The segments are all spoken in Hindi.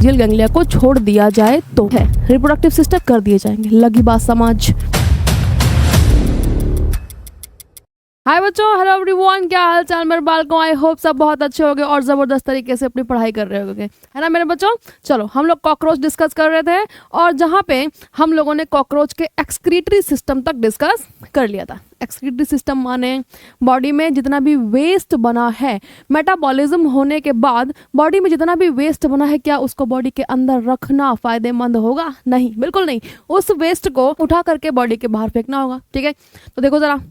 बेसियल गैंग्लिया को छोड़ दिया जाए तो है रिप्रोडक्टिव सिस्टम कर दिए जाएंगे। लगी बात समझ? हाय बच्चों, हेलो एवरीवन, क्या हाल चाल मेरे बालकों। आई होप सब बहुत अच्छे होंगे और ज़बरदस्त तरीके से अपनी पढ़ाई कर रहे होंगे, है ना मेरे बच्चों। चलो हम लोग कॉकरोच डिस्कस कर रहे थे और जहाँ पे हम लोगों ने कॉकरोच के एक्सक्रीटरी सिस्टम तक डिस्कस कर लिया था। एक्सक्रीटरी सिस्टम माने बॉडी में जितना भी वेस्ट बना है, मेटाबॉलिज्म होने के बाद बॉडी में जितना भी वेस्ट बना है, क्या उसको बॉडी के अंदर रखना फायदेमंद होगा? नहीं, बिल्कुल नहीं। उस वेस्ट को उठा करके बॉडी के बाहर फेंकना होगा। ठीक है, तो देखो ज़रा,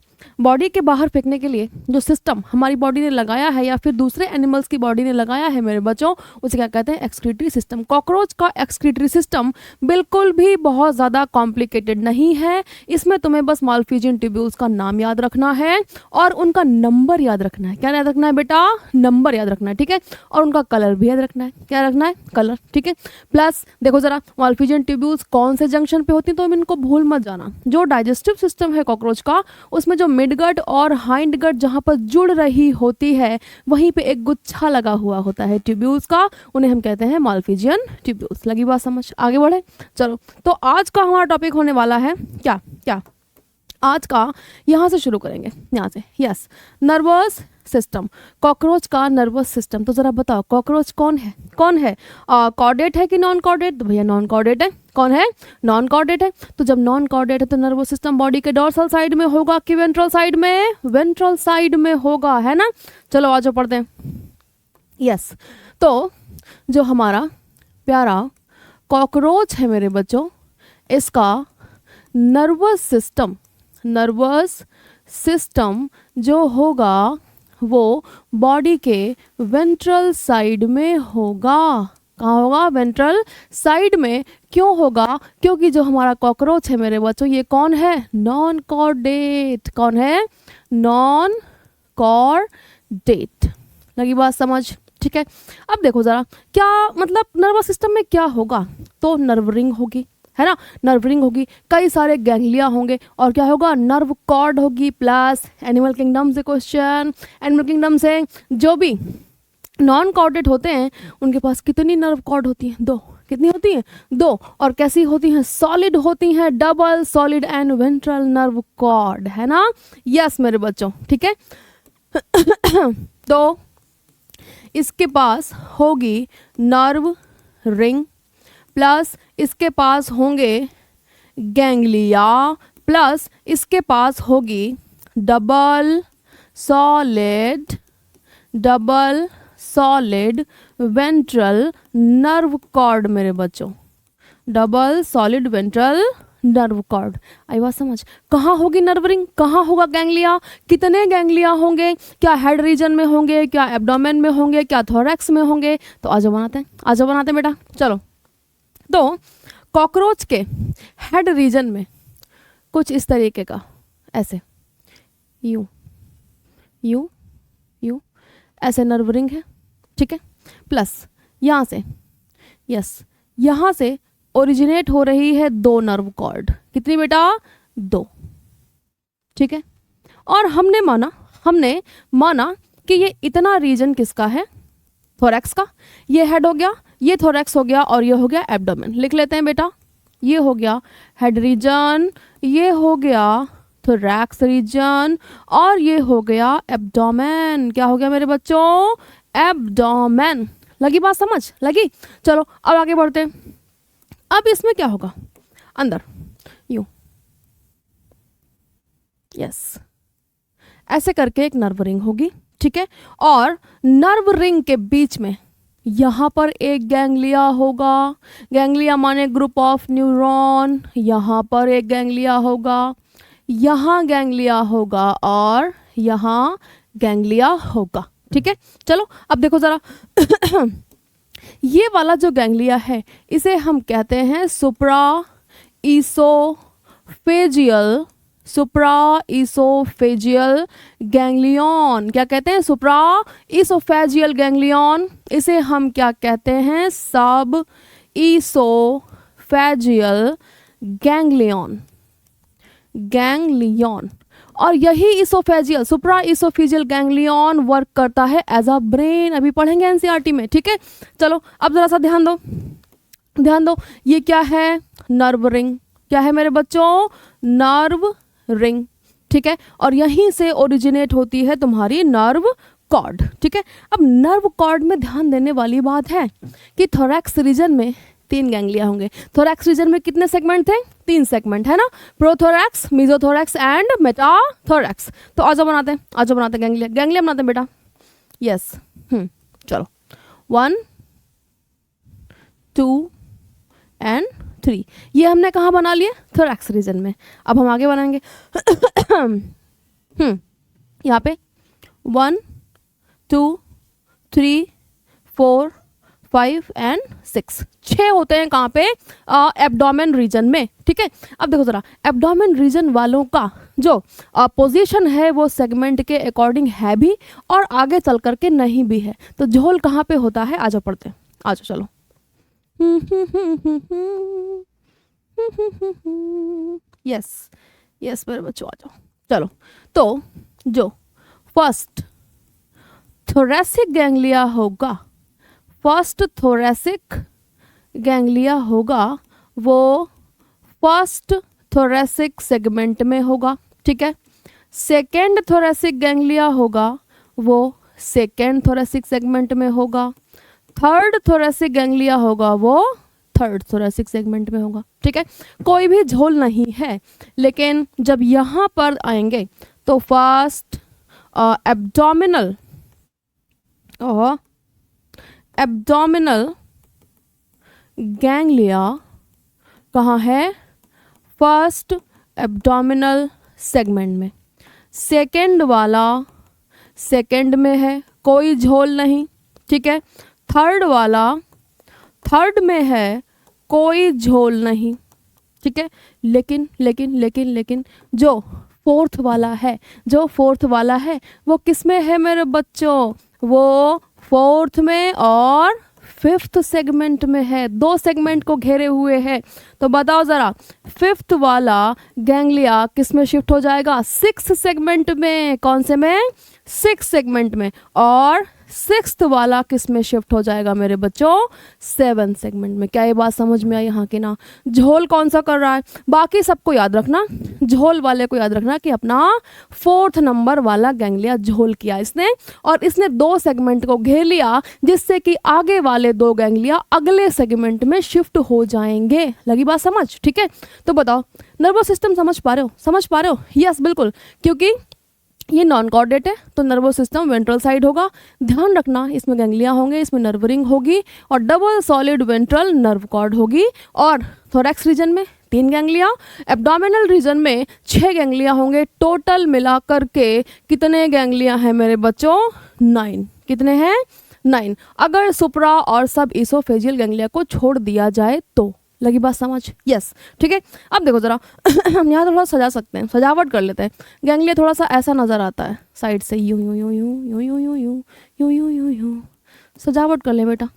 बॉडी के बाहर फेंकने के लिए जो सिस्टम हमारी बॉडी ने लगाया है या फिर दूसरे एनिमल्स की बॉडी ने लगाया है मेरे बच्चों, उसे क्या कहते हैं? Excretory system. कॉकरोच का एक्सक्रीटरी सिस्टम बिल्कुल भी बहुत ज़्यादा कॉम्प्लिकेटेड नहीं है। इसमें तुम्हें बस माल्फिजियन ट्यूब्यूल्स का नाम याद रखना है और उनका नंबर याद रखना है। क्या याद रखना है बेटा? नंबर याद रखना है। ठीक है, और उनका कलर भी याद रखना है। क्या रखना है? कलर। ठीक है, प्लस देखो ज़रा, माल्फिजियन ट्यूब्यूल्स कौन से जंक्शन पे होती हैं, तो इनको भूल मत जाना। जो डाइजेस्टिव सिस्टम है कॉकरोच का, उसमें जो मिड गट और हाइंड गट जहां पर जुड़ रही होती है, वहीं पे एक गुच्छा लगा हुआ होता है ट्यूब्यूल्स का, उन्हें हम कहते हैं माल्फिजियन ट्यूब्यूल्स। लगी बात समझ? आगे बढ़े। चलो, तो आज का हमारा टॉपिक होने वाला है क्या क्या आज का यहाँ से शुरू करेंगे, यहाँ से। यस, नर्वस सिस्टम, कॉकरोच का नर्वस सिस्टम। तो जरा बताओ, कॉकरोच कौन है? कौन है? कॉर्डेट है कि नॉन कॉर्डेट? तो भैया नॉन कॉर्डेट है। कौन है? नॉन कॉर्डेट है। तो जब नॉन कॉर्डेट है तो नर्वस सिस्टम बॉडी के डोर्सल साइड में होगा कि वेंट्रल साइड में? वेंट्रल साइड में होगा, है ना। चलो आज पढ़ते हैं। यस, तो जो हमारा प्यारा कॉकरोच है मेरे बच्चों, इसका नर्वस सिस्टम जो होगा वो बॉडी के वेंट्रल साइड में होगा। कहाँ होगा? वेंट्रल साइड में। क्यों होगा? क्योंकि जो हमारा कॉकरोच है मेरे बच्चों, ये कौन है? Non chordate. कौन है? Non chordate. लगी बात समझ? ठीक है, अब देखो ज़रा, क्या मतलब नर्वस सिस्टम में क्या होगा? तो नर्व रिंग होगी, है ना। नर्व रिंग होगी, कई सारे गैंग्लिया होंगे और क्या होगा? नर्व कॉर्ड होगी। प्लस एनिमल किंगडम से क्वेश्चन, एनिमल किंगडम से जो भी नॉन कॉर्डेट होते हैं उनके पास कितनी नर्व कॉर्ड होती हैं? 2। कितनी होती हैं? 2। और कैसी होती हैं? सॉलिड होती हैं, double solid and ventral nerve cord, है ना। यस मेरे बच्चों, ठीक है। तो इसके पास होगी नर्व रिंग, प्लस इसके पास होंगे गैंग्लिया, प्लस इसके पास होगी double solid ventral nerve cord मेरे बच्चों। Double solid ventral nerve cord. आई बात समझ? कहाँ होगी नर्व रिंग? कहाँ होगा गैंग्लिया? कितने गैंग्लिया होंगे? क्या हेड रीजन में होंगे? क्या एब्डोमेन में होंगे? क्या थोरैक्स में होंगे? तो आज बनाते हैं बेटा। चलो, तो कॉकरोच के हेड रीजन में कुछ इस तरीके का, ऐसे यू यू यू ऐसे नर्व रिंग है। ठीक है, प्लस यहाँ से, यस, यहाँ से ओरिजिनेट हो रही है 2 नर्व कॉर्ड। कितनी बेटा? 2। ठीक है, और हमने माना कि ये इतना रीजन किसका है? थोरैक्स का। ये हेड हो गया, ये थोरैक्स हो गया और ये हो गया एब्डोमेन। लिख लेते हैं बेटा, ये हो गया हेड रीजन, ये हो गया थोरैक्स रीजन और ये हो गया एब्डोमेन। क्या हो गया मेरे बच्चों? एब्डोमेन। लगी बात समझ? लगी। चलो अब आगे बढ़ते हैं। अब इसमें क्या होगा? अंदर यूं, यस, ऐसे करके एक नर्व रिंग होगी। ठीक है, और नर्व रिंग के बीच में यहाँ पर एक गैंग्लिया होगा। गैंग्लिया माने ग्रुप ऑफ न्यूरॉन। यहाँ पर एक गैंग्लिया होगा, यहाँ गैंग्लिया होगा और यहाँ गैंग्लिया होगा। ठीक है, चलो अब देखो ज़रा। ये वाला जो गैंग्लिया है इसे हम कहते हैं सुप्रा इसोफेजियल गैंग्लियन। क्या कहते हैं? सुप्रा इसोफेजियल गैंग्लियन। इसे हम क्या कहते हैं? सब इसोफेजियल गैंग्लियन। और यही इसोफेजियल, सुप्रा इसोफेजियल गैंग्लियन वर्क करता है एज अ ब्रेन। अभी पढ़ेंगे एनसीईआरटी में। ठीक है, चलो अब जरा सा ध्यान दो। ध्यान दो, ये क्या है, नर्व रिंग, क्या है मेरे बच्चों, नर्व रिंग, ठीक है। और यहीं से ओरिजिनेट होती है तुम्हारी नर्व कॉर्ड, ठीक है। अब नर्व कॉर्ड में ध्यान देने वाली बात है कि थोरैक्स रीजन में 3 गैंग्लिया होंगे। थोरैक्स रीजन में कितने सेगमेंट थे, 3 सेगमेंट, है ना, प्रोथोरैक्स, मेसोथोरैक्स एंड मेटाथोरैक्स। तो आज बनाते हैं गैंग्लिया, गैंग्लिया बनाते हैं बेटा, यस। चलो 1 2 एंड 3, ये हमने कहाँ बना लिया, थोरैक्स रीजन में। अब हम आगे बनाएंगे यहाँ पे 1 2 3 4 5 एंड 6, 6 होते हैं कहाँ पे, एब्डोमेन रीजन में, ठीक है। अब देखो जरा, एब्डोमेन रीजन वालों का जो पोजीशन है वो सेगमेंट के अकॉर्डिंग है भी और आगे चल करके नहीं भी है। तो झोल कहाँ पे होता है, आजो पढ़ते हैं, आजो चलो। यस यस मेरे बच्चों आ जाओ। चलो, तो जो फर्स्ट थोरैसिक गैंग्लिया होगा, फर्स्ट थोरैसिक गैंग्लिया होगा वो फर्स्ट थोरैसिक सेगमेंट में होगा, ठीक है। सेकेंड थोरैसिक गैंग्लिया होगा वो सेकेंड थोरैसिक सेगमेंट में होगा। थर्ड थोरैसिक गैंग्लिया होगा वो थर्ड थोरैसिक सेगमेंट में होगा, ठीक है। कोई भी झोल नहीं है, लेकिन जब यहाँ पर आएंगे तो फर्स्ट एब्डोमिनल गैंग्लिया कहाँ है, फर्स्ट एब्डोमिनल सेगमेंट में। सेकेंड वाला सेकेंड में है, कोई झोल नहीं, ठीक है। थर्ड वाला थर्ड में है, कोई झोल नहीं, ठीक है। लेकिन लेकिन लेकिन लेकिन जो फोर्थ वाला है वो किस में है मेरे बच्चों, वो फोर्थ में और फिफ्थ सेगमेंट में है, 2 सेगमेंट को घेरे हुए है। तो बताओ जरा, फिफ्थ वाला गैंग्लिया किस में शिफ्ट हो जाएगा, 6 सेगमेंट में। कौन से में, 6 सेगमेंट में। और सिक्स्थ वाला किस में शिफ्ट हो जाएगा मेरे बच्चों, 7 सेगमेंट में। क्या ये बात समझ में आई यहाँ की ना। झोल कौन सा कर रहा है, बाकी सबको याद रखना, झोल वाले को याद रखना कि अपना 4th नंबर वाला गैंग्लिया झोल किया इसने, और इसने 2 सेगमेंट को घेर लिया, जिससे कि आगे वाले 2 गैंग्लिया अगले सेगमेंट में शिफ्ट हो जाएंगे। लगी बात समझ, ठीक है। तो बताओ, नर्वस सिस्टम समझ पा रहे हो, यस बिल्कुल, क्योंकि ये नॉन कॉर्डेट है तो नर्वस सिस्टम वेंट्रल साइड होगा। ध्यान रखना, इसमें गैंग्लिया होंगे, इसमें नर्व रिंग होगी और double solid ventral nerve cord होगी। और थोरैक्स रीजन में 3 गैंग्लिया, एब्डोमिनल रीजन में 6 गैंग्लिया होंगे। टोटल मिला करके कितने गैंग्लिया हैं मेरे बच्चों, 9। कितने हैं, 9। अगर सुप्रा और सब इसोफेजियल गैंग्लिया को छोड़ दिया जाए तो। लगी बात समझ, यस, ठीक है। अब देखो जरा हम यहाँ थोड़ा सजा सकते हैं, सजावट कर लेते हैं। गैंग्लिया थोड़ा सा ऐसा नज़र आता है साइड से, यूं यूं यूं यूं यूं यूं यूं यूं यूं यूं यूं यूं। सजावट कर ले बेटा,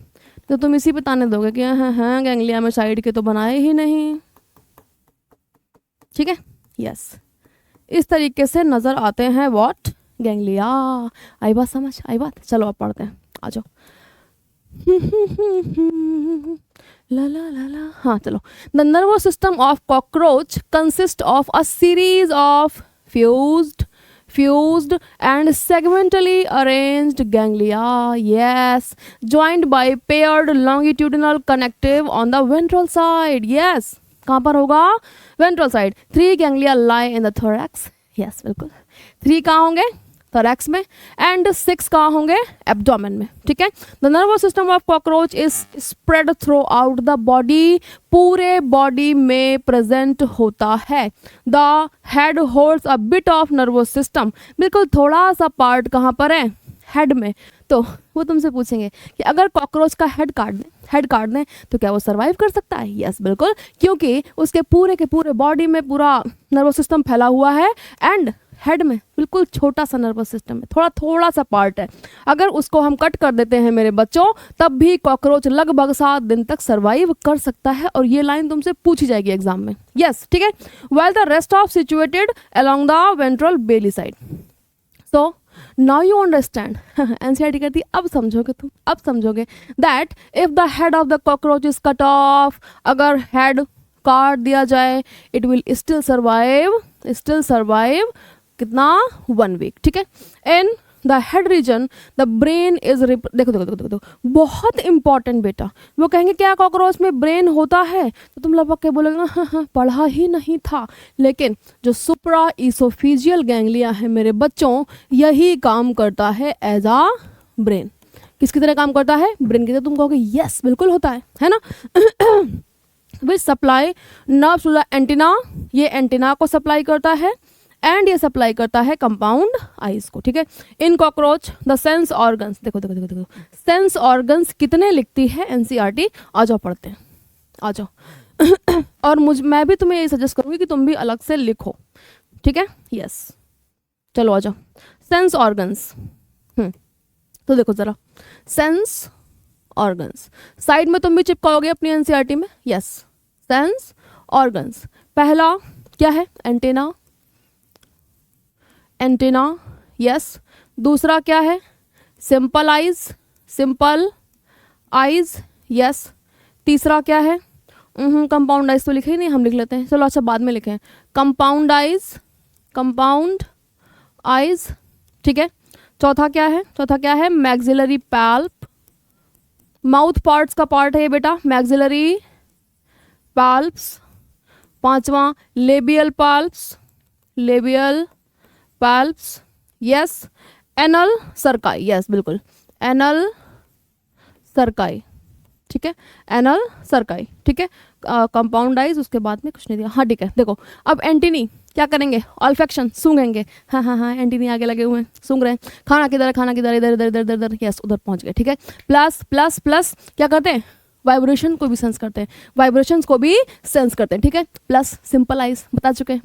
तो तुम इसी पे ताने दोगे कि हाँ गैंग्लिया में साइड के तो बनाए ही नहीं, ठीक है। यस, इस तरीके से नज़र आते हैं व्हाट, गैंग्लिया। आई बात समझ, आई बात। चलो अब पढ़ते हैं, आ जाओ। ला ला ला ला, हाँ चलो। The nervous system of cockroach consist of a series of fused and segmentally arranged ganglia, yes, joined by paired longitudinal connective on the ventral side, yes। कहाँ पर होगा, ventral side। 3 ganglia lie in the thorax, yes बिल्कुल। 3 कहाँ होंगे, thorax में, एंड 6 कहाँ होंगे, एब्डोमेन में, ठीक है। The nervous system of cockroach is spread through out the body, पूरे बॉडी में प्रेजेंट होता है। The head holds a bit of nervous system, बिल्कुल थोड़ा सा पार्ट कहाँ पर है, हेड में। तो वो तुमसे पूछेंगे कि अगर कॉकरोच का हेड काट दें तो क्या वो सरवाइव कर सकता है, यस बिल्कुल, क्योंकि उसके पूरे के पूरे बॉडी में पूरा नर्वस सिस्टम फैला हुआ है एंड हेड में बिल्कुल छोटा सा नर्वस सिस्टम है, थोड़ा सा पार्ट है। अगर उसको हम कट कर देते हैं मेरे बच्चों, तब भी कॉकरोच लगभग 7 दिन तक सरवाइव कर सकता है, और ये लाइन तुमसे पूछी जाएगी एग्जाम में, यस, ठीक है। Well the rest of situated along the ventral Bailey side. So now you understand. NCERT कहती है अब समझोगे तुम, अब समझोगे that if the head of the cockroach is cut off, अगर हेड काट दिया जाए, इट विल स्टिल सर्वाइव कितना, 1 वीक, ठीक है। In the head region the brain is, देखो देखो देखो देखो, बहुत इंपॉर्टेंट बेटा। वो कहेंगे क्या कॉकरोच में ब्रेन होता है, तो तुम लपक के बोलोगे हाँ पढ़ा ही नहीं था। लेकिन जो सुप्रा इसोफिजियल गैंग्लिया है मेरे बच्चों, यही काम करता है एज आ ब्रेन। किसकी तरह काम करता है, ब्रेन की तरह। तुम कहोगे यस बिल्कुल होता है ना। Which supply nerves to the antenna, ये एंटीना को सप्लाई करता है, एंड ये सप्लाई करता है कंपाउंड आइज को, ठीक है। इन कॉकरोच द सेंस ऑर्गन्स, देखो देखो देखो देखो, सेंस ऑर्गन्स कितने लिखती है एनसीईआरटी, आ जाओ पढ़ते हैं, आ जाओ। और मैं भी तुम्हें ये सजेस्ट करूंगी कि तुम भी अलग से लिखो, ठीक है। यस चलो आ जाओ, सेंस ऑर्गन्स। तो देखो जरा, सेंस ऑर्गन्स साइड में तुम भी चिपकाओगे अपनी एनसीईआरटी में। यस, सेंस ऑर्गन्स, पहला क्या है, एंटेना, एंटेना, यस। दूसरा क्या है, सिंपल आइज, यस। तीसरा क्या है, कंपाउंड आइज तो लिखे ही नहीं, हम लिख लेते हैं, चलो अच्छा बाद में लिखें, कंपाउंड आइज, ठीक है। चौथा क्या है, मैक्सिलरी पैल्प, माउथ पार्ट्स का पार्ट है ये बेटा, मैक्सिलरी पैल्प्स। पांचवा labial palps, yes. Anal cerci, yes बिल्कुल, एनल सर्काई, ठीक है, एनल सर्काई, ठीक है। कंपाउंड आइज, उसके बाद में कुछ नहीं दिया, हाँ ठीक है। देखो अब एंटीनी क्या करेंगे, ऑल्फेक्शन, सूंघेंगे, हाँ एंटीनी आगे लगे हुए हैं, सूंघ रहे हैं, खाना किधर, इधर, यस उधर पहुंच गए, ठीक है। प्लस क्या करते हैं, वाइब्रेशन को भी सेंस करते हैं, वाइब्रेशंस को भी सेंस करते हैं, ठीक है। प्लस सिंपल आइज, बता चुके हैं।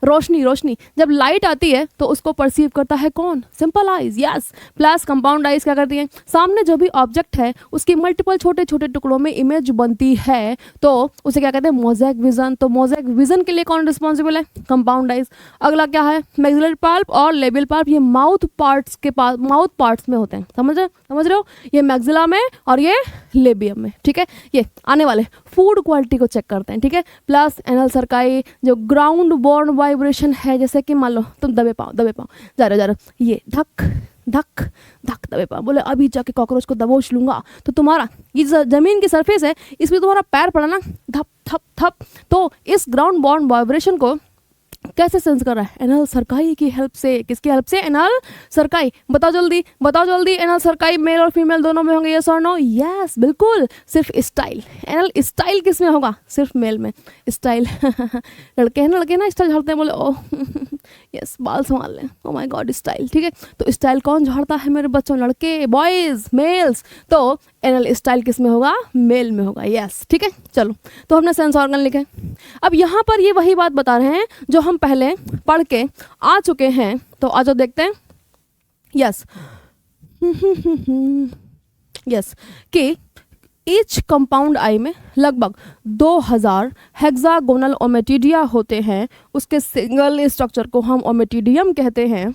रोशनी, जब लाइट आती है तो उसको परसीव करता है कौन, simple eyes, yes. Plus compound eyes क्या करती हैं, सामने जो भी ऑब्जेक्ट है उसकी मल्टीपल छोटे छोटे टुकड़ों में इमेज बनती है, तो उसे क्या कहते हैं, मोज़ेक विजन। तो मोज़ेक विजन के लिए कौन रिस्पॉन्सिबल है, कंपाउंड आइज। अगला क्या है, मैक्सिलरी पल्प और लेबियल पल्प, ये माउथ पार्ट्स में होते हैं, समझ रहे हो, ये मैक्सिला में और ये लेबियम में, ठीक है। ये आने वाले फूड क्वालिटी को चेक करते हैं, ठीक है। प्लस एनल सर्काई, जो ग्राउंड बोर्न वाइब्रेशन है, जैसे कि मान लो तुम दबे पाओ जा रहे, ये धक दबे पाओ, बोले अभी जाके कॉकरोच को दबोच लूंगा, तो तुम्हारा ये जमीन की सरफेस है, इसमें तुम्हारा पैर पड़ा ना, धप, तो इस ग्राउंड बोर्न वाइब्रेशन को कैसे सेंस कर रहा है, एनल सर्काई की हेल्प से। किसकी हेल्प से, एनल सर्काई। बताओ जल्दी, एनल सर्काई मेल और फीमेल दोनों में होंगे, यस और नो, यस बिल्कुल। सिर्फ स्टाइल, एनल स्टाइल किस में होगा, सिर्फ मेल में, स्टाइल। लड़के ना स्टाइल झाड़ते हैं, बोले ओह यस बाल संभाल लें, ओ माय गॉड स्टाइल, ठीक है। तो स्टाइल कौन झाड़ता है मेरे बच्चों, लड़के, बॉयज, मेल्स। तो एनल स्टाइल किस में होगा, मेल में होगा, यस, ठीक है। चलो तो हमने सेंस ऑर्गन लिखे। अब यहाँ पर ये वही बात बता रहे हैं जो हम पहले पढ़ के आ चुके हैं, तो आज देखते हैं, यस यस, कि ईच कंपाउंड आई में लगभग 2000 हेक्सागोनल ओमेटिडिया होते हैं, उसके सिंगल स्ट्रक्चर को हम ओमेटिडियम कहते हैं,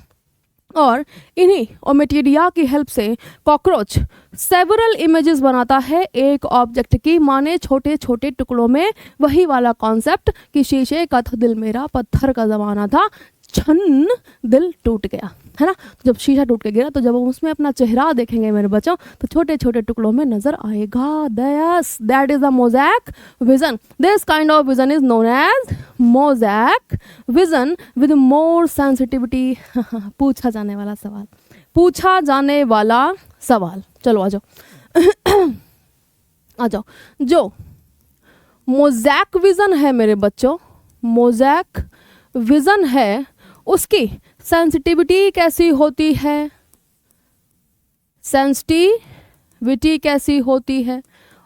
और इन्हीं ओमेटिडिया की हेल्प से कॉकरोच सेवरल इमेजेस बनाता है एक ऑब्जेक्ट की, माने छोटे छोटे टुकड़ों में। वही वाला कॉन्सेप्ट कि शीशे का था दिल मेरा, पत्थर का ज़माना था, छन दिल टूट गया, है ना। जब शीशा टूट के गिरा, तो जब हम उसमें अपना चेहरा देखेंगे मेरे बच्चों, तो छोटे छोटे टुकड़ों में नजर आएगा। That is the mosaic vision. This kind of vision is known as mosaic vision with more sensitivity. पूछा जाने वाला सवाल, चलो आ जाओ। जो मोज़ेक विजन है मेरे बच्चों, मोज़ेक विजन है, उसकी सेंसिटिविटी कैसी होती है,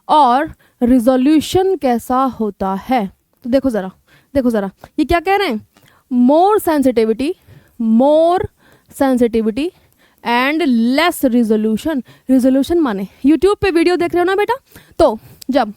और रिजोल्यूशन कैसा होता है। तो देखो जरा, ये क्या कह रहे हैं, मोर सेंसिटिविटी एंड लेस रिजोल्यूशन माने यूट्यूब पे वीडियो देख रहे हो ना बेटा, तो जब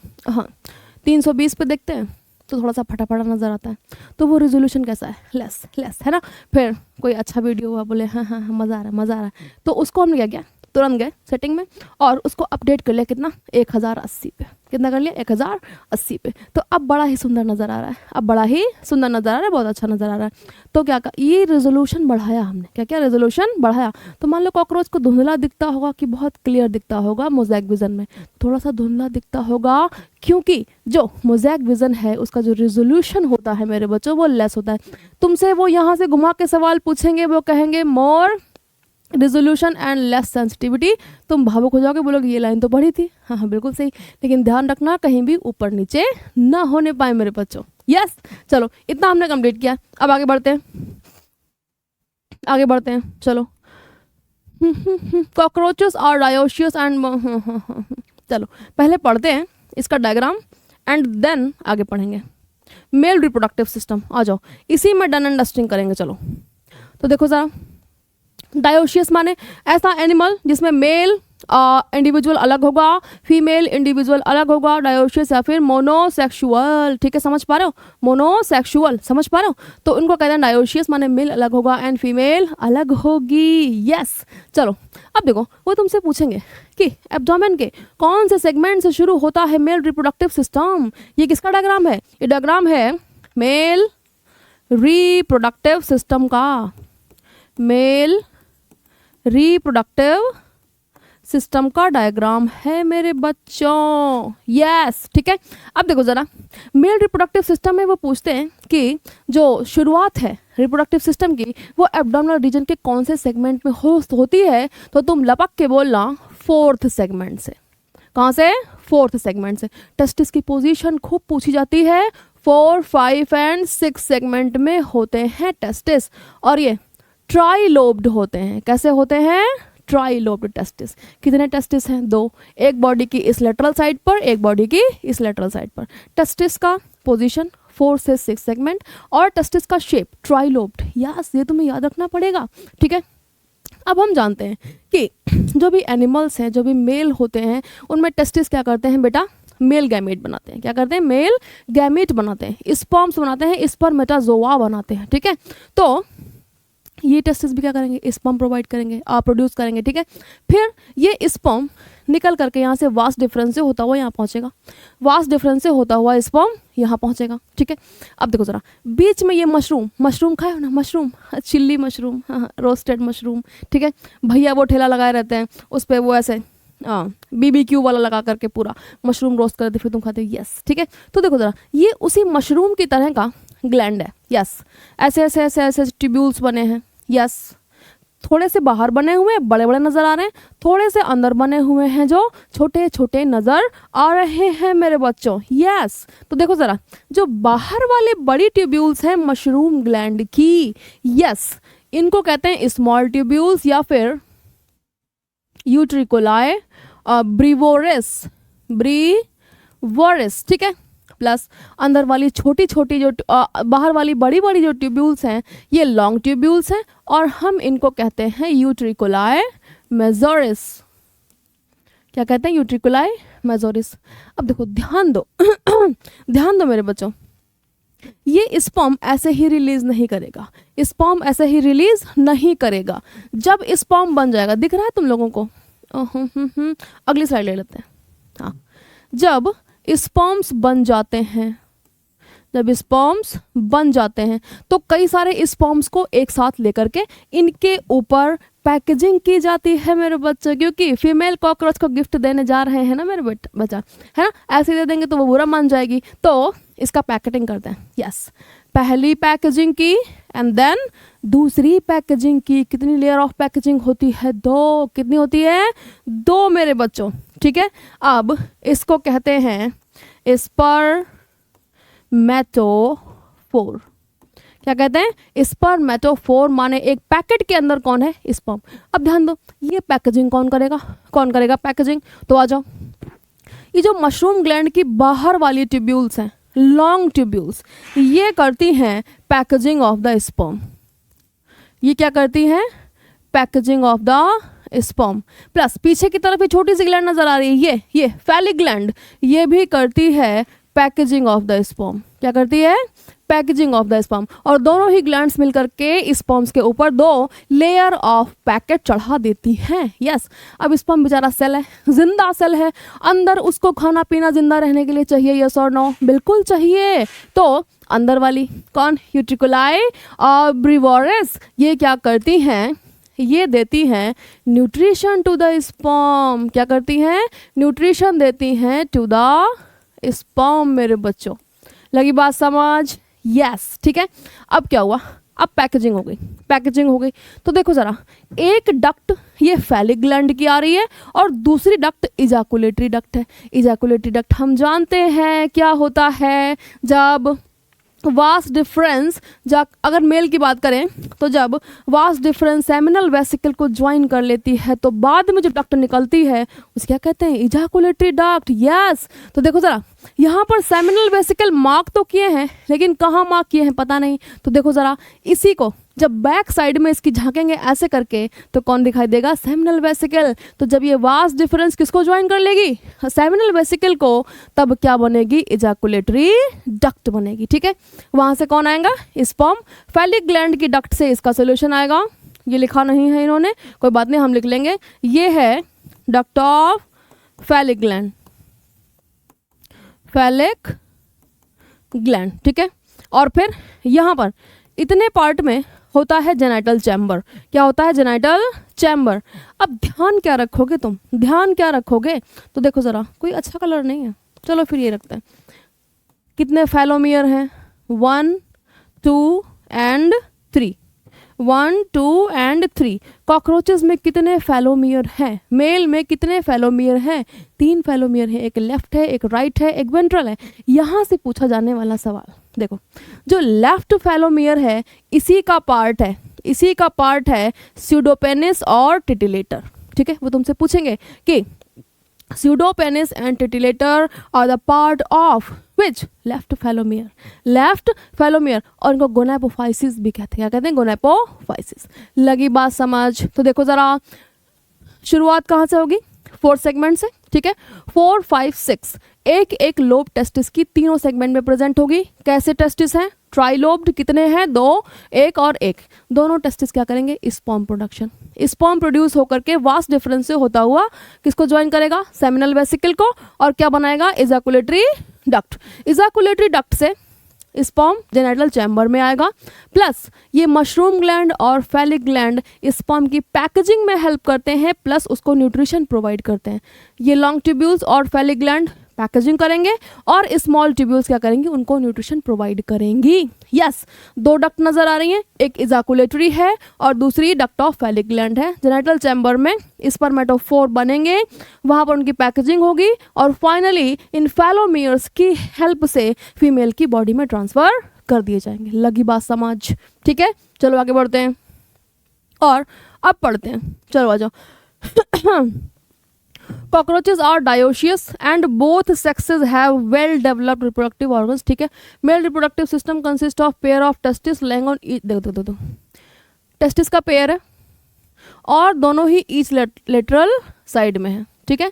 320 पे देखते हैं तो थोड़ा सा फटाफटा नज़र आता है, तो वो रेजोल्यूशन कैसा है, लेस है ना। फिर कोई अच्छा वीडियो हुआ, बोले हाँ हाँ हाँ मज़ा आ रहा है, तो उसको हमने क्या किया, तुरंत गए सेटिंग में और उसको अपडेट कर लिया, कितना 1080 पे, कितना कर लिया 1080 पे। तो अब बड़ा ही सुंदर नज़र आ रहा है, बहुत अच्छा नज़र आ रहा है। तो क्या ये रेजोल्यूशन बढ़ाया हमने, क्या रेजोल्यूशन बढ़ाया। तो मान लो कॉकरोच को धुंधला दिखता होगा कि बहुत क्लियर दिखता होगा, मोज़ेक विज़न में थोड़ा सा धुंधला दिखता होगा, क्योंकि जो मोज़ेक विज़न है उसका जो रेजोल्यूशन होता है मेरे बच्चों वो लेस होता है। तुमसे वो यहाँ से घुमा के सवाल पूछेंगे, वो कहेंगे मोर रेजोल्यूशन एंड लेस सेंसिटिविटी, तुम भावुक हो जाओगे, बोलोगे ये लाइन तो पढ़ी थी, हाँ बढ़िकुल सही, लेकिन ध्यान रखना कहीं भी ऊपर नीचे ना होने पाए मेरे बच्चों। यस, चलो इतना हमने कंप्लीट किया, अब आगे बढ़ते हैं, चलो कॉकरोचेस और डायोशियस एंड, चलो पहले पढ़ते हैं इसका डायग्राम एंड देन आगे पढ़ेंगे। मेल रिप्रोडक्टिव सिस्टम, आ जाओ इसी में डन एंड डस्टिंग करेंगे। चलो तो देखो ज़रा, डायोशियस माने ऐसा एनिमल जिसमें मेल इंडिविजुअल अलग होगा, फीमेल इंडिविजुअल अलग होगा, डायोशियस या फिर मोनोसेक्सुअल, ठीक है समझ पा रहे हो, मोनोसेक्सुअल समझ पा रहे हो। तो उनको कहते हैं डायोशियस माने मेल अलग होगा एंड फीमेल अलग होगी। यस, चलो अब देखो वो तुमसे पूछेंगे कि एब्डोमेन के कौन से सेगमेंट से शुरू होता है मेल रिप्रोडक्टिव सिस्टम। ये किसका डायग्राम है, ये डायग्राम है मेल रिप्रोडक्टिव सिस्टम का, मेल रिप्रोडक्टिव सिस्टम का डायग्राम है मेरे बच्चों। यस, ठीक है। अब देखो जरा, मेल रिप्रोडक्टिव सिस्टम में वो पूछते हैं कि जो शुरुआत है रिप्रोडक्टिव सिस्टम की वो एब्डोमिनल रीजन के कौन से सेगमेंट में होती है, तो तुम लपक के बोलना 4th सेगमेंट से। कहाँ से, 4th सेगमेंट से। टेस्टिस की पोजीशन खूब पूछी जाती है, 4, 5 एंड 6 सेगमेंट में होते हैं टेस्टिस, और ये ट्राइलोब्ड होते हैं। कैसे होते हैं, ट्राइलोब्ड टेस्टिस। कितने टेस्टिस हैं, 2, एक बॉडी की इस लेटरल साइड पर, एक बॉडी की इस लेटरल साइड पर। टेस्टिस का पोजीशन 4 से 6 सेगमेंट और टेस्टिस का शेप ट्राइलोब्ड। यस, ये तुम्हें याद रखना पड़ेगा, ठीक है। अब हम जानते हैं कि जो भी एनिमल्स हैं, जो भी मेल होते हैं, उनमें टेस्टिस क्या करते हैं बेटा, मेल गैमेट बनाते हैं। क्या करते हैं, मेल गैमेट बनाते हैं, स्पर्म्स बनाते हैं, स्पर्मेटाजोआ बनाते हैं, ठीक है। तो ये टेस्टिस भी क्या करेंगे, स्पर्म प्रोवाइड करेंगे, प्रोड्यूस करेंगे, ठीक है। फिर ये स्पर्म निकल करके यहाँ से वास्ट डिफरेंस से होता हुआ यहाँ पहुँचेगा, वास्ट डिफरेंस से होता हुआ स्पर्म यहाँ पहुँचेगा, ठीक है। अब देखो जरा, बीच में ये मशरूम खाए हो ना, mushroom, chilli mushroom, roasted mushroom, ठीक है। भैया वो ठेला लगाए रहते हैं, उस पर वो ऐसे BBQ वाला लगा करके पूरा मशरूम रोस्ट कर देते, फिर तुम खाते हो। यस, ठीक है। तो देखो जरा, ये उसी मशरूम की तरह का ग्लैंड है। यस, ऐसे ऐसे ऐसे ऐसे ट्यूब्यूल्स बने हैं। यस, थोड़े से बाहर बने हुए हैं, बड़े बड़े नजर आ रहे हैं, थोड़े से अंदर बने हुए हैं जो छोटे छोटे नजर आ रहे हैं मेरे बच्चों। यस, तो देखो जरा, जो बाहर वाले बड़ी ट्यूब्यूल्स हैं मशरूम ग्लैंड की, यस, इनको कहते हैं स्मॉल ट्यूब्यूल्स या फिर यूट्रिकुलाई ब्रीवोरस, ठीक है। प्लस अंदर वाली छोटी छोटी जो बाहर वाली बड़ी बड़ी जो ट्यूब्यूल्स हैं ये लॉन्ग ट्यूब्यूल्स हैं और हम इनको कहते हैं यूट्रिकुलाई मेजोरिस। क्या कहते हैं, यूट्रिकुलाई मेजोरिस। अब देखो ध्यान दो ध्यान दो मेरे बच्चों, ये स्पर्म ऐसे ही रिलीज नहीं करेगा, स्पर्म ऐसे ही रिलीज नहीं करेगा। जब स्पर्म बन जाएगा, दिख रहा है तुम लोगों को, अगली स्लाइड ले लेते हैं। हाँ, जब स्पर्म्स बन जाते हैं, जब स्पर्म्स बन जाते हैं तो कई सारे स्पर्म्स को एक साथ लेकर के इनके ऊपर पैकेजिंग की जाती है मेरे बच्चे, क्योंकि फीमेल कॉकरोच को गिफ्ट देने जा रहे हैं ना मेरे बच्चा, है ना, ऐसे दे देंगे तो वो बुरा मान जाएगी, तो इसका पैकेटिंग करते हैं। यस, पहली पैकेजिंग की एंड देन दूसरी पैकेजिंग की। कितनी लेयर ऑफ पैकेजिंग होती है, 2। कितनी होती है, 2 मेरे बच्चों, ठीक है। अब इसको कहते हैं स्पर्मेटोफोर। क्या कहते हैं, स्पर्मेटोफोर, माने एक पैकेट के अंदर कौन है, स्पर्म। अब ध्यान दो, ये पैकेजिंग कौन करेगा पैकेजिंग, तो आ जाओ, ये जो मशरूम ग्लैंड की बाहर वाली ट्यूब्यूल्स हैं, लॉन्ग ट्यूब्यूल्स, ये करती हैं पैकेजिंग ऑफ द स्पर्म। ये क्या करती हैं, packaging of the sperm. Plus पीछे की तरफ ये छोटी सी ग्लैंड नजर आ रही है, ये फैलिक ग्लैंड, ये भी करती है पैकेजिंग ऑफ द स्पर्म। क्या करती है? Packaging of the sperm. और दोनों ही ग्लैंड्स मिलकर के स्पर्म्स के ऊपर 2 लेयर ऑफ पैकेट चढ़ा देती हैं। यस, अब स्पर्म बेचारा सेल है, जिंदा सेल है, अंदर उसको खाना पीना जिंदा रहने के लिए चाहिए, यस और नो? बिल्कुल चाहिए। तो अंदर वाली कौन? यूट्रिकुलाई और ब्रिवोरस, ये क्या करती हैं? ये देती हैं न्यूट्रिशन टू द स्पर्म। क्या करती हैं? न्यूट्रिशन देती हैं टू द स्पर्म मेरे बच्चों। लगी बात समझ? यस, ठीक है। अब क्या हुआ? अब पैकेजिंग हो गई, पैकेजिंग हो गई। तो देखो ज़रा, एक डक्ट ये फैलिक ग्लैंड की आ रही है और दूसरी डक्ट इजाकुलेटरी डक्ट है। इजाकुलेटरी डक्ट हम जानते हैं क्या होता है, जब वास्ट डिफरेंस, जब अगर मेल की बात करें तो जब वास्ट डिफरेंस सेमिनल वेसिकल को ज्वाइन कर लेती है तो बाद में जो डक्ट निकलती है उसे क्या कहते हैं? इजाकुलेटरी डक्ट। यस, तो देखो ज़रा, यहाँ पर सेमिनल वेसिकल मार्क तो किए हैं लेकिन कहाँ मार्क किए हैं पता नहीं। तो देखो ज़रा, इसी को जब बैक साइड में इसकी झांकेंगे ऐसे करके तो कौन दिखाई देगा? Seminal vesicle. तो जब ये वास्ट डिफरेंस किसको ज्वाइन कर लेगी? सेमिनल वेसिकल को, तब क्या बनेगी? इजाकुलेटरी डक्ट बनेगी। ठीक है, वहाँ से कौन आएगा? स्पर्म। फैलिक ग्लैंड की डक्ट से इसका सोल्यूशन आएगा। ये लिखा नहीं है इन्होंने, कोई बात नहीं, हम लिख लेंगे। ये है duct of phallic gland, phallic gland. ठीक है, और फिर यहाँ पर इतने पार्ट में होता है जेनाइटल चैम्बर। क्या होता है? Genital chamber. अब ध्यान क्या रखोगे तुम? ध्यान क्या रखोगे? तो देखो ज़रा, कोई अच्छा कलर नहीं है, चलो फिर ये रखते हैं। कितने फैलोमियर हैं? 1, 2 एंड 3। 1, 2 एंड 3। कॉकरोचेस में कितने फैलोमियर हैं? मेल में कितने फैलोमियर हैं? 3 फैलोमियर है, एक लेफ्ट है, एक राइट है, एक वेंट्रल है। यहाँ से पूछा जाने वाला सवाल देखो, जो लेफ्ट फैलोमियर है इसी का पार्ट है, इसी का पार्ट है स्यूडोपेनिस और टिटिलेटर। ठीक है, वो तुमसे पूछेंगे कि pseudopenis and titillator are the part of which? Left phallomere. Left phallomere, और इनको गोनेपोफाइसिस भी कहते हैं। क्या कहते हैं? गोनेपोफाइसिस। लगी बात समझ? तो देखो ज़रा, शुरुआत कहाँ से होगी? 4 सेगमेंट से। ठीक है, 4, 5, 6, एक एक लोब टेस्टिस की तीनों सेगमेंट में प्रेजेंट होगी। कैसे टेस्टिस हैं? ट्राइलोब्ड। कितने हैं? 2, 1 और 1। दोनों टेस्टिस क्या करेंगे? Sperm production. स्पर्म प्रोड्यूस होकर के वास्ट डिफरेंस से होता हुआ किसको ज्वाइन करेगा? सेमिनल वेसिकल को, और क्या बनाएगा? इजाकुलेटरी डक्ट। इजाकुलेटरी डक्ट से स्पर्म जेनाइटल चैम्बर में आएगा, प्लस ये मशरूम ग्लैंड और फैलिक ग्लैंड स्पर्म की पैकेजिंग में हेल्प करते हैं, प्लस उसको न्यूट्रिशन प्रोवाइड करते हैं। ये लॉन्ग ट्यूब्यूल्स और फैलिक ग्लैंड पैकेजिंग करेंगे और स्मॉल ट्यूब्यूल्स क्या करेंगी? उनको न्यूट्रिशन प्रोवाइड करेंगी। यस, 2 डक्ट नजर आ रही हैं, एक इजाकुलेटरी है और दूसरी डक्ट ऑफ फैलिक ग्लैंड है। जेनाइटल चैम्बर में स्पर्मेटोफोर बनेंगे, वहां पर उनकी पैकेजिंग होगी और फाइनली इन फैलोमियर्स की हेल्प से फीमेल की बॉडी में ट्रांसफर कर दिए जाएंगे। लगी बात समझ? ठीक है, चलो आगे बढ़ते हैं और अब पढ़ते हैं। चलो आ जाओ। Cockroaches are dioecious and both sexes have well developed reproductive organs. ठीक है, male reproductive system consists of pair of testes laying on each, देखो टेस्टिस का पेयर है और दोनों ही ईच लेटरल साइड में है। ठीक है,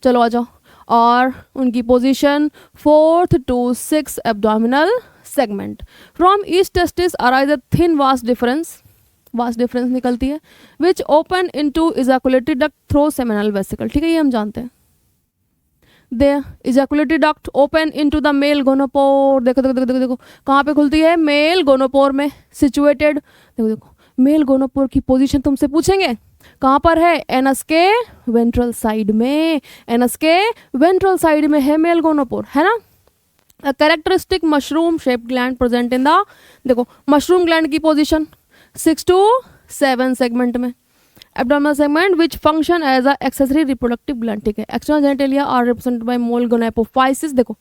चलो आ जाओ। और उनकी position 4th to 6th abdominal segment. From each testis arise a thin vas deferens निकलती है which open into ejaculatory duct through seminal vesicle. ठीक है, ये हम जानते हैं। The ejaculatory duct open into the male gonopore. देखो देखो देखो देखो कहाँ पे खुलती है? मेल गोनोपोर में सिचुएटेड। देखो देखो, मेल गोनोपोर की पोजीशन तुमसे पूछेंगे, कहाँ पर है? एनस के वेंट्रल साइड में। एनस के वेंट्रल साइड में है मेल गोनोपोर, है ना। A characteristic mushroom shape gland present in the, देखो मशरूम ग्लैंड की पोजीशन 6 to 7 सेगमेंट में। Abdominal segment which function as a accessory reproductive gland. ठीक है, external genitalia are represented by male gonapophysis. देखो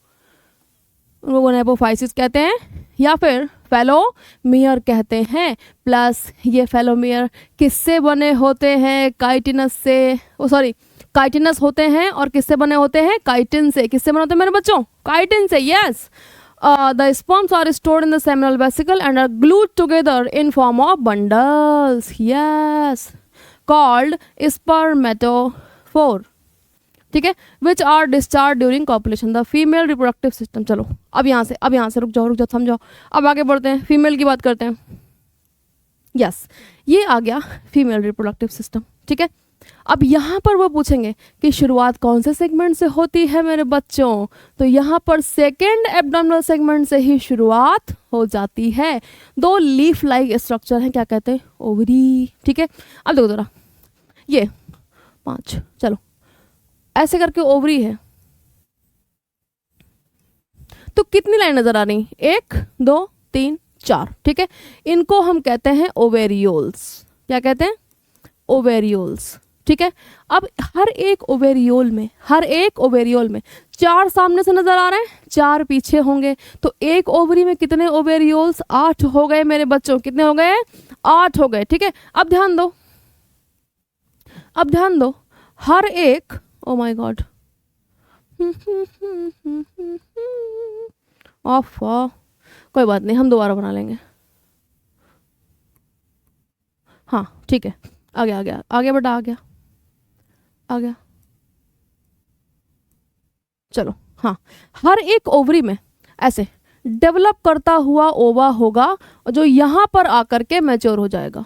उनको गोनेपोफाइसिस कहते हैं या फिर फैलोमियर कहते हैं। प्लस ये फैलोमियर किससे बने होते हैं? काइटिनस से, काइटिनस होते हैं। और किससे बने होते हैं? काइटिन से। किससे बने होते हैं मेरे बच्चों? काइटिन से। Yes, the sperms are stored in the seminal vesicle and are glued together in form of bundles. Yes, called spermatophore. ठीक है, which are discharge during copulation, the female reproductive system. चलो अब यहाँ से रुक जाओ समझाओ, अब आगे बढ़ते हैं, फीमेल की बात करते हैं। यस, ये आ गया फीमेल रिप्रोडक्टिव सिस्टम। ठीक है, अब यहाँ पर वो पूछेंगे कि शुरुआत कौन से सेगमेंट से होती है मेरे बच्चों, तो यहाँ पर सेकेंड एब्डोमिनल सेगमेंट से ही शुरुआत हो जाती है। दो लीफ लाइक स्ट्रक्चर हैं, क्या कहते हैं, ओवरी। ठीक है, अब देखो जरा, ये 5, चलो ऐसे करके ओवरी है, तो कितनी लाइन नजर आ रही, 1 2 3 4। ठीक है, इनको हम कहते हैं ओवेरियोल्स। क्या कहते हैं, ओवेरियोल्स। ठीक है, अब हर एक ओवेरियोल में 4 सामने से नजर आ रहे हैं, 4 पीछे होंगे, तो एक ओवरी में कितने ओवेरियोल्स, 8 हो गए मेरे बच्चों। कितने हो गए, 8 हो गए। ठीक है, अब ध्यान दो, हर एक, ओ माय गॉड, ऑफ, कोई बात नहीं, हम दोबारा बना लेंगे। हाँ ठीक है, आ गया बेटा, आ गया। चलो, हाँ, हर एक ओवरी में ऐसे डेवलप करता हुआ ओवा होगा, जो यहाँ पर आकर के मैच्योर हो जाएगा।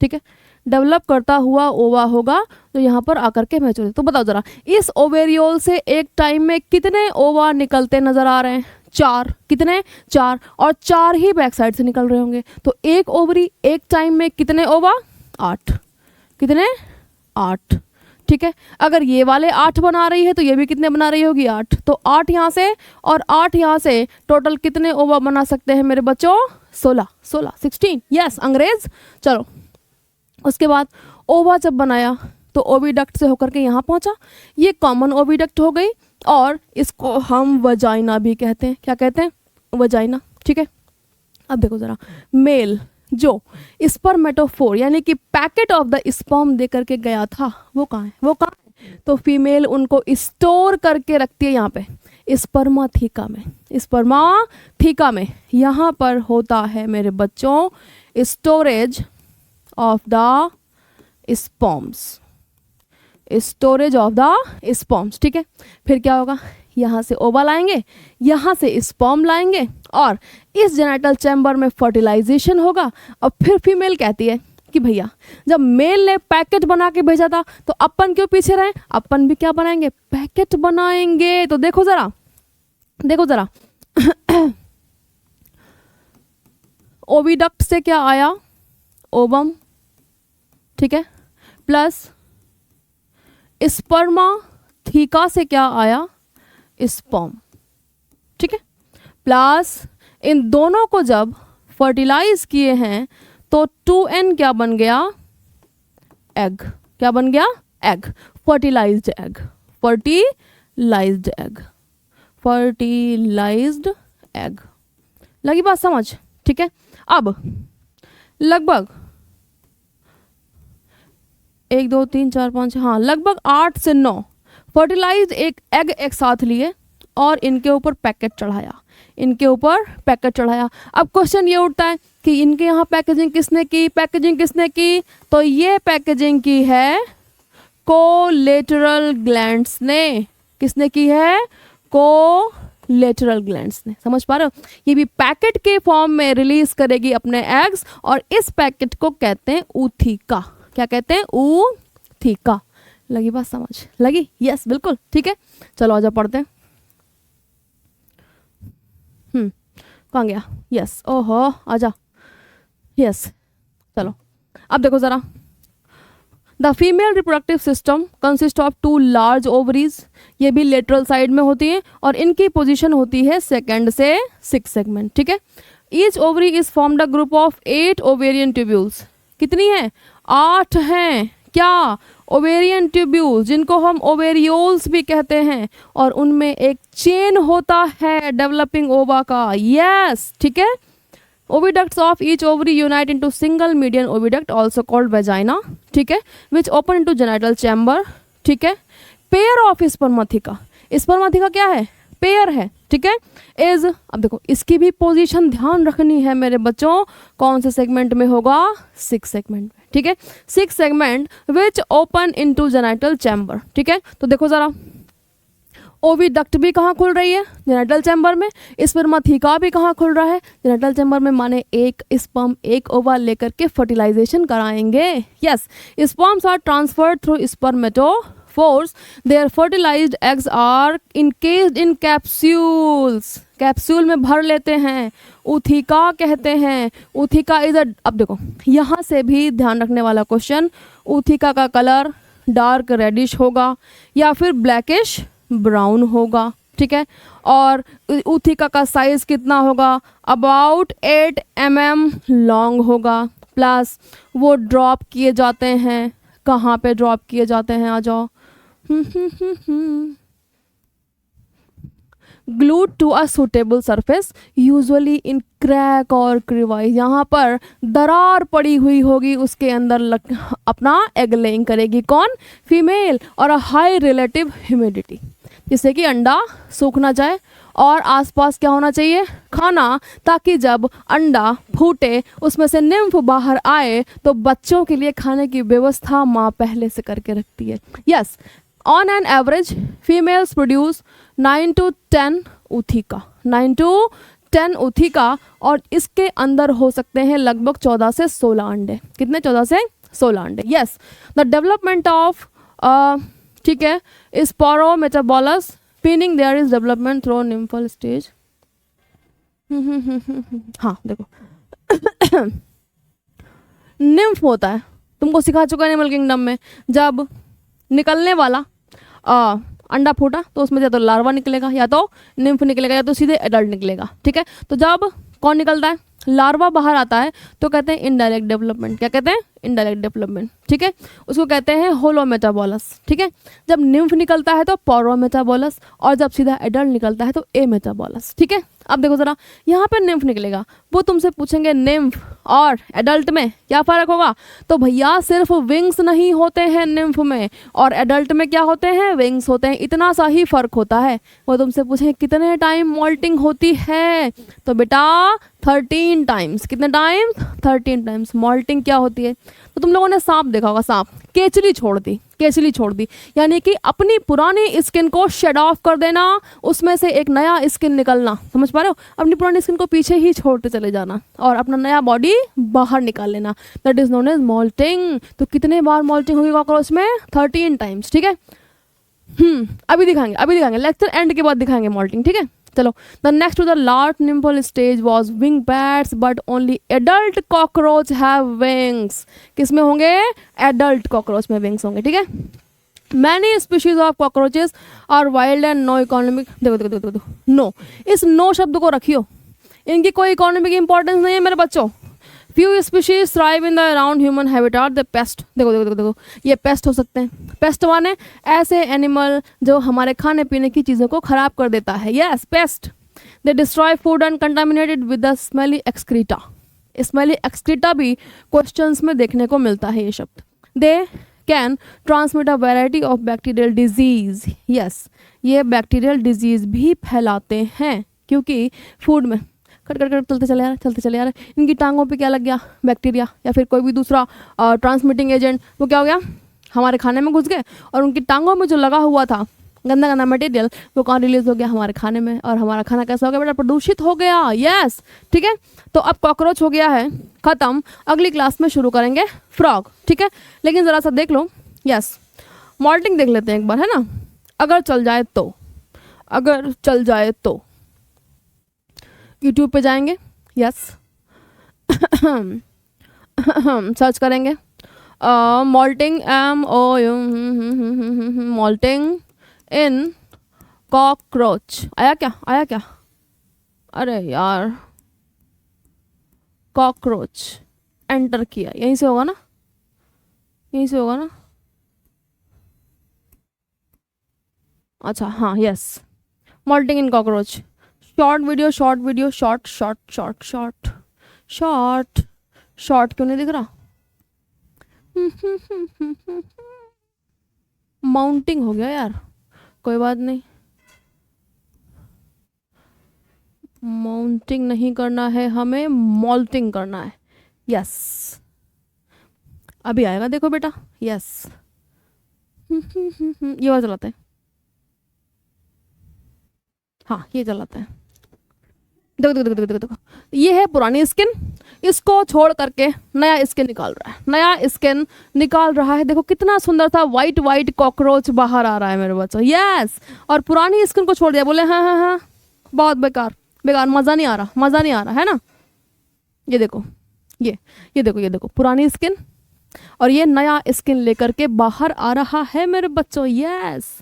ठीक है, डेवलप करता हुआ ओवा होगा जो यहाँ पर आकर के मैच्योर। तो बताओ जरा, इस ओवेरियोल से एक टाइम में कितने ओवा निकलते नजर आ रहे हैं, 4। कितने, 4, और 4 ही बैक साइड से निकल रहे होंगे, तो एक ओवरी एक टाइम में कितने ओवा, 8। कितने, 8। ठीक है, अगर ये वाले 8 बना रही है तो ये भी कितने बना रही होगी, 8। तो 8 यहाँ से और 8 यहाँ से, टोटल कितने ओवा बना सकते हैं मेरे बच्चों, 16, 16 यस अंग्रेज। चलो, उसके बाद ओवा जब बनाया तो ओविडक्ट से होकर के यहाँ पहुँचा, ये कॉमन ओविडक्ट हो गई, और इसको हम वजाइना भी कहते हैं। क्या कहते हैं, वजाइना। ठीक है, अब देखो जरा, मेल जो स्पर्मेटोफोर यानी कि पैकेट ऑफ द स्पर्म दे करके गया था, वो कहाँ है, तो फीमेल उनको स्टोर करके रखती है यहाँ पे स्पर्माथिका में। यहाँ पर होता है मेरे बच्चों स्टोरेज ऑफ द स्पर्म्स, ठीक है, फिर क्या होगा, यहाँ से ओवा लाएंगे, यहाँ से स्पर्म लाएंगे, और इस जेनिटल चैम्बर में फर्टिलाइजेशन होगा। और फिर फीमेल कहती है कि भैया जब मेल ने पैकेट बना के भेजा था तो अपन क्यों पीछे रहे, अपन भी क्या बनाएंगे, पैकेट बनाएंगे। तो देखो जरा ओविडक्ट से क्या आया, ओवम। ठीक है, प्लस स्पर्माथिका से क्या आया, स्पर्म। ठीक है, प्लस इन दोनों को जब फर्टिलाइज किए हैं तो 2n क्या बन गया, एग। क्या बन गया, एग, फर्टिलाइज्ड एग। लगी बात समझ। ठीक है, अब लगभग 1 2 3 4 5, हाँ लगभग 8 से 9 फर्टिलाइज्ड एक एग एक साथ लिए और इनके ऊपर पैकेट चढ़ाया। अब क्वेश्चन ये उठता है कि इनके यहाँ पैकेजिंग किसने की, तो ये पैकेजिंग की है कोलेटरल ग्लैंड्स ने। किसने की है, कोलेटरल ग्लैंड्स ने। समझ पा रहे हो, ये भी पैकेट के फॉर्म में रिलीज करेगी अपने एग्स, और इस पैकेट को कहते हैं ऊथिका। क्या कहते हैं, ऊथिका। लगी बात समझ, लगी, यस बिल्कुल। ठीक है, चलो आजा पढ़ते हैं। कहाँ गया, यस, ओहो आजा, यस। चलो अब देखो जरा, the female reproductive system consist of 2 large ovaries, ये भी लेटरल साइड में होती है और इनकी पोजीशन होती है 2nd से 6 सेगमेंट। ठीक है, each ovary is formed a group of 8 ovarian tubules. कितनी है, 8 हैं। क्या, ओवेरियन ट्यूब्यूल्स, जिनको हम ओवेरियोल्स भी कहते हैं, और उनमें एक चेन होता है डेवलपिंग ओवा का। यस, ठीक है, oviducts of each ovary unite into single median oviduct also called vagina. ठीक है, which open into genital chamber. ठीक है, पेयर ऑफ स्पर्माथिका क्या है, पेयर है। ठीक है। इज, अब देखो इसकी भी पोजीशन ध्यान रखनी है मेरे बच्चों, कौन से सेगमेंट में होगा, 6 सेगमेंट में, ठीक है। 6 segment which open into genital chamber, ठीक है। तो देखो जरा, ओविडक्ट भी कहाँ खुल रही है, जेनिटल चैम्बर में। स्पर्माथिका भी कहाँ खुल रहा है, जेनिटल चैम्बर में, माने एक स्पर्म एक ओवा लेकर के फर्टिलाइजेशन कराएंगे। Yes, sperms are transferred through spermatophores, their fertilized eggs are encased in capsules, capsule में भर लेते हैं, उथिका कहते हैं। उथिका इज अ, अब देखो यहाँ से भी ध्यान रखने वाला क्वेश्चन, उथिका का कलर डार्क रेडिश होगा या फिर ब्लैकिश ब्राउन होगा, ठीक है। और उथिका का साइज कितना होगा, अबाउट 8 mm लॉन्ग होगा, प्लस वो ड्रॉप किए जाते हैं, कहाँ पे ड्रॉप किए जाते हैं, आ जाओ, glued to a suitable surface usually in crack और crevice, यहाँ पर दरार पड़ी हुई होगी, उसके अंदर अपना एग लेइंग करेगी, कौन, फीमेल, और अ हाई रिलेटिव ह्यूमिडिटी, जिससे कि अंडा सूख ना जाए और आसपास क्या होना चाहिए, खाना, ताकि जब अंडा फूटे उसमें से निम्फ बाहर आए तो बच्चों के लिए खाने की व्यवस्था माँ पहले से करके रखती है। Yes, on an average females produce 9 to 10 उथिका, 9 to 10 उथिका, और इसके अंदर हो सकते हैं लगभग 14 से 16 अंडे। कितने, 14 से 16 अंडे। यस, द डेवलपमेंट ऑफ, ठीक है, paurometabolous, meaning there is development through nymphal stage. हाँ देखो निम्फ होता है, तुमको सिखा चुका है एनिमल किंगडम में, जब निकलने वाला अंडा फूटा तो उसमें या तो लार्वा निकलेगा या तो निम्फ निकलेगा या तो सीधे एडल्ट निकलेगा, ठीक है। तो जब कौन निकलता है, लार्वा बाहर आता है तो कहते हैं इनडायरेक्ट डेवलपमेंट, क्या कहते हैं, इनडायरेक्ट डेवलपमेंट, ठीक है। उसको कहते हैं होलोमेटाबोलस, ठीक है। जब निम्फ निकलता है तो पोरोमेटाबोलस, और जब सीधा एडल्ट निकलता है तो एमेटाबोलस, ठीक है। अब देखो जरा, यहाँ पे निम्फ निकलेगा, वो तुमसे पूछेंगे निम्फ और एडल्ट में क्या फ़र्क होगा, तो भैया सिर्फ विंग्स नहीं होते हैं निम्फ में, और एडल्ट में क्या होते हैं, विंग्स होते हैं, इतना सा ही फ़र्क होता है। वो तुमसे पूछेंगे कितने टाइम मोल्टिंग होती है, तो बेटा 13 टाइम्स, कितने टाइम्स, 13 टाइम्स मोल्टिंग क्या होती है। तो तुम लोगों ने सांप देखा होगा, सांप केचली छोड़ दी, केचली छोड़ दी, यानी कि अपनी पुरानी स्किन को शेड ऑफ कर देना, उसमें से एक नया स्किन निकलना, समझ पा रहे हो, अपनी पुरानी स्किन को पीछे ही छोड़ते चले जाना और अपना नया बॉडी बाहर निकाल लेना, that is known as moulting. तो कितने बार मोल्टिंग होगी कॉकरोच में, 13 टाइम्स, ठीक है। अभी दिखाएंगे लेक्चर एंड के बाद दिखाएंगे मोल्टिंग, ठीक है। चलो, the next to the large nymphal stage was wing pads, but only adult cockroach have wings. किस में होंगे, एडल्ट कॉकरोच में विंग्स होंगे, ठीक है। Many species of cockroaches are wild and no economic, देखो नो, इस नो शब्द को रखियो, इनकी कोई इकोनॉमिक इंपॉर्टेंस नहीं है मेरे बच्चों। Few species thrive in the around human habitat, the paste, देखो ये पेस्ट हो सकते हैं। पेस्ट माने ऐसे एनिमल जो हमारे खाने पीने की चीज़ों को खराब कर देता है, yes paste. They destroy food and contaminated with the smelly excreta, smelly excreta भी क्वेश्चंस में देखने को मिलता है ये शब्द। They can transmit a variety of bacterial disease, yes ये बैक्टीरियल डिजीज भी फैलाते हैं, क्योंकि फूड में कट चलते चले आ रहे, इनकी टांगों पे क्या लग गया, बैक्टीरिया या फिर कोई भी दूसरा ट्रांसमिटिंग एजेंट, वो क्या हो गया, हमारे खाने में घुस गए, और उनकी टांगों में जो लगा हुआ था गंदा मटेरियल वो कहाँ रिलीज हो गया, हमारे खाने में, और हमारा खाना कैसा हो गया बेटा, प्रदूषित हो गया, यस, ठीक है। तो अब कॉकरोच हो गया है ख़त्म, अगली क्लास में शुरू करेंगे फ्रॉग, ठीक है। लेकिन ज़रा सा देख लो, यस मॉल्टिंग देख लेते हैं एक बार, है ना, अगर चल जाए तो यूट्यूब पे जाएंगे, यस सर्च करेंगे मॉल्टिंग, मॉल्टिंग इन कॉकरोच, आया क्या, अरे यार कॉकरोच एंटर किया, यहीं से होगा ना, अच्छा हाँ, यस मॉल्टिंग इन कॉकरोच, शॉर्ट वीडियो, शॉर्ट क्यों नहीं दिख रहा, माउंटिंग हो गया यार, कोई बात नहीं, माउंटिंग नहीं करना है हमें, मॉल्टिंग करना है। यस, अभी आएगा देखो बेटा। यस ये वाला चलाते हैं। हाँ ये चलाते हैं। देखो देखो देखो देखो देखो, ये है पुरानी स्किन, इसको छोड़ करके नया स्किन निकाल रहा है, नया स्किन निकाल रहा है। देखो कितना सुंदर था, वाइट वाइट कॉकरोच बाहर आ रहा है मेरे बच्चों। यस, और पुरानी स्किन को छोड़ दिया, बोले हाँ हाँ हाँ बहुत बेकार बेकार, मज़ा नहीं आ रहा, मज़ा नहीं आ रहा है ना। ये देखो, ये देखो, ये देखो पुरानी स्किन और ये नया स्किन लेकर के बाहर आ रहा है मेरे बच्चों। यस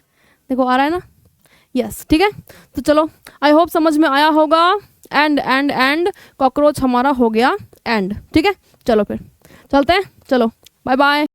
देखो आ रहा है ना। यस ठीक है, तो चलो आई होप समझ में आया होगा। एंड कॉकरोच हमारा हो गया एंड। ठीक है, चलो फिर चलते हैं, चलो बाय बाय।